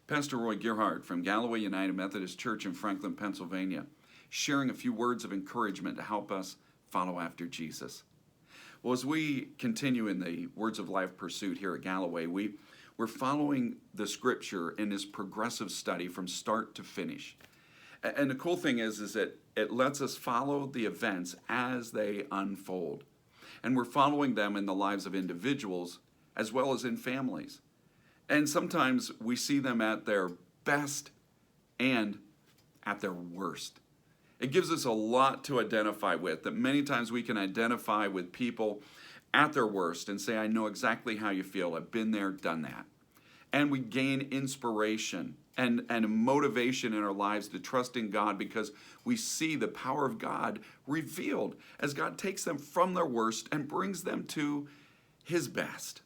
Pastor Roy Gerhardt from Galloway United Methodist Church in Franklin, Pennsylvania, sharing a few words of encouragement to help us follow after Jesus. Well, as we continue in the Words of Life pursuit here at Galloway, we're following the scripture in this progressive study from start to finish. And the cool thing is that it lets us follow the events as they unfold. And we're following them in the lives of individuals as well as in families. And sometimes we see them at their best and at their worst. It gives us a lot to identify with, that many times we can identify with people at their worst and say, I know exactly how you feel. I've been there, done that. And we gain inspiration and motivation in our lives to trust in God because we see the power of God revealed as God takes them from their worst and brings them to His best.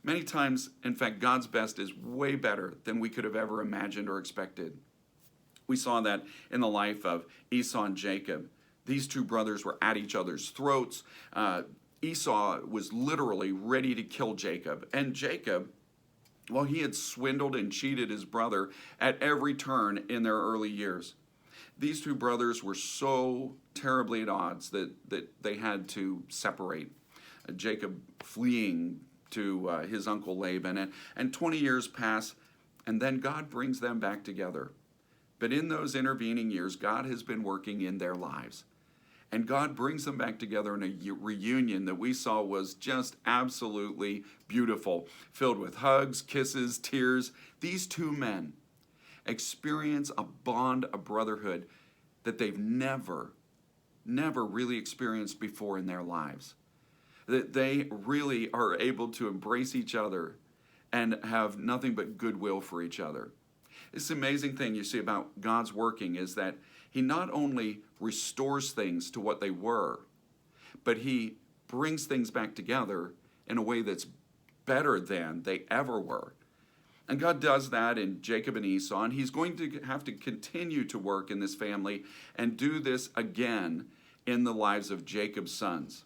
Many times, in fact, God's best is way better than we could have ever imagined or expected. We saw that in the life of Esau and Jacob. These two brothers were at each other's throats. Esau was literally ready to kill Jacob. And Jacob, well, he had swindled and cheated his brother at every turn in their early years. These two brothers were so terribly at odds that they had to separate. Jacob fleeing to his uncle Laban. And 20 years pass, and then God brings them back together. But in those intervening years, God has been working in their lives. And God brings them back together in a reunion that we saw was just absolutely beautiful, filled with hugs, kisses, tears. These two men experience a bond of brotherhood that they've never really experienced before in their lives. That they really are able to embrace each other and have nothing but goodwill for each other. This amazing thing you see about God's working is that He not only restores things to what they were, but He brings things back together in a way that's better than they ever were. And God does that in Jacob and Esau, and He's going to have to continue to work in this family and do this again in the lives of Jacob's sons.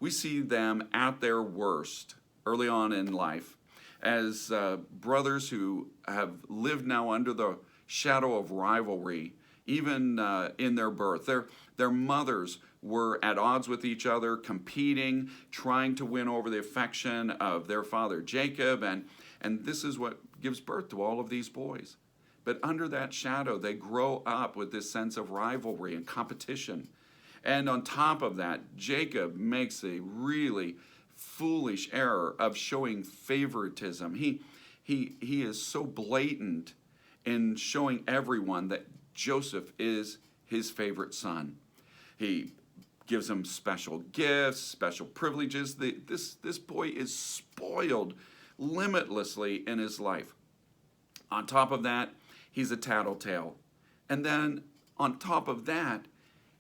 We see them at their worst early on in life as brothers who have lived now under the shadow of rivalry, even in their birth. Their mothers were at odds with each other, competing, trying to win over the affection of their father Jacob, and this is what gives birth to all of these boys. But under that shadow, they grow up with this sense of rivalry and competition. And on top of that, Jacob makes a really foolish error of showing favoritism. He is so blatant in showing everyone that Joseph is his favorite son. He gives him special gifts, special privileges. This boy is spoiled limitlessly in his life. On top of that, he's a tattletale. And then on top of that,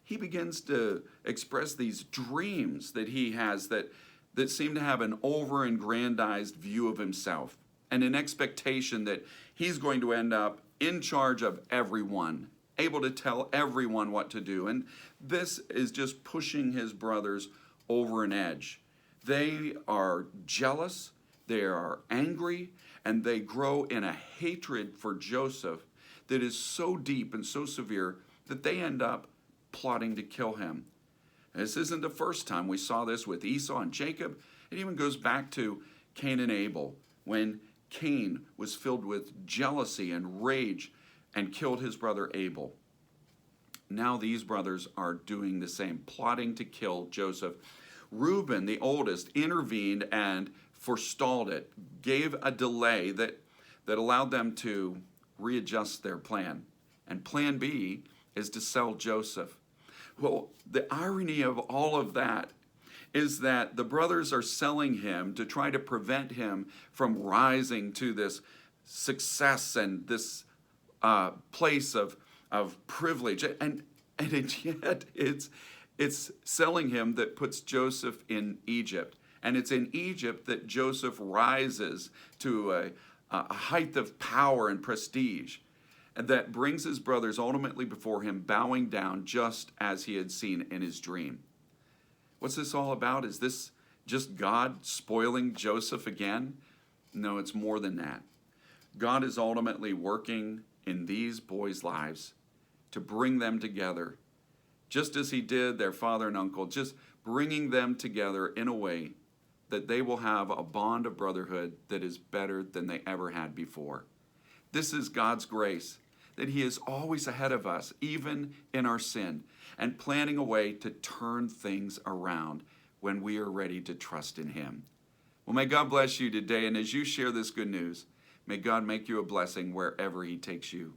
he begins to express these dreams that he has that seem to have an over-aggrandized view of himself and an expectation that he's going to end up in charge of everyone, able to tell everyone what to do. And this is just pushing his brothers over an edge. They are jealous, they are angry, and they grow in a hatred for Joseph that is so deep and so severe that they end up plotting to kill him. This isn't the first time we saw this with Esau and Jacob. It even goes back to Cain and Abel, when Cain was filled with jealousy and rage and killed his brother Abel. Now these brothers are doing the same, plotting to kill Joseph. Reuben, the oldest, intervened and forestalled it, gave a delay that allowed them to readjust their plan. And plan B is to sell Joseph. Well, the irony of all of that is that the brothers are selling him to try to prevent him from rising to this success and this place of privilege. And yet it's selling him that puts Joseph in Egypt. And it's in Egypt that Joseph rises to a height of power and prestige. And that brings his brothers ultimately before him, bowing down just as he had seen in his dream. What's this all about? Is this just God spoiling Joseph again? No, it's more than that. God is ultimately working in these boys' lives to bring them together, just as he did their father and uncle, just bringing them together in a way that they will have a bond of brotherhood that is better than they ever had before. This is God's grace, that he is always ahead of us, even in our sin, and planning a way to turn things around when we are ready to trust in him. Well, may God bless you today, and as you share this good news, may God make you a blessing wherever he takes you.